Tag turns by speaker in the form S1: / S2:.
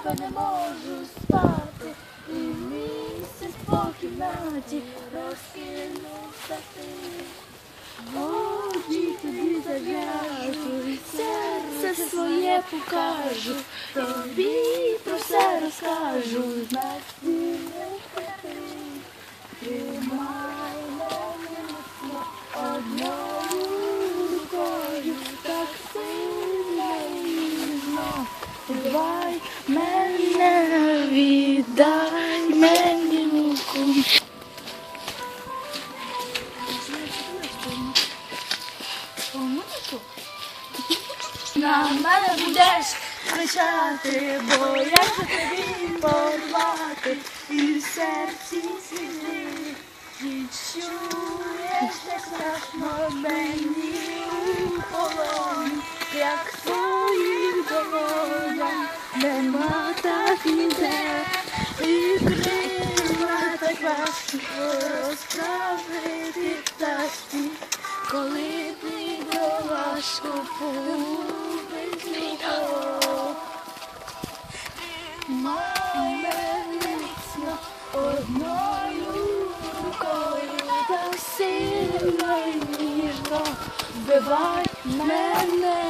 S1: тебе не можу спати, і місяць по кімнаті розкинувся ти. Очі тобі зав'яжу, і серце своє покажу, тобі про все розкажу, знай ти не втрати. Тримай мене міцно одною рукою, так сильно і ніжно. Тривай мене, віддай мені руку. На мене будеш кричати, бо я же тобі порвати, і в серці слізи відчуєш, не страшно мені у полоні, як в твоїх долонях нема так ніде, і крила так важко розправити пташки, коли ти важко погубить любов. Мене міцно одною рукою, так сильно і ніжно вбивай мене.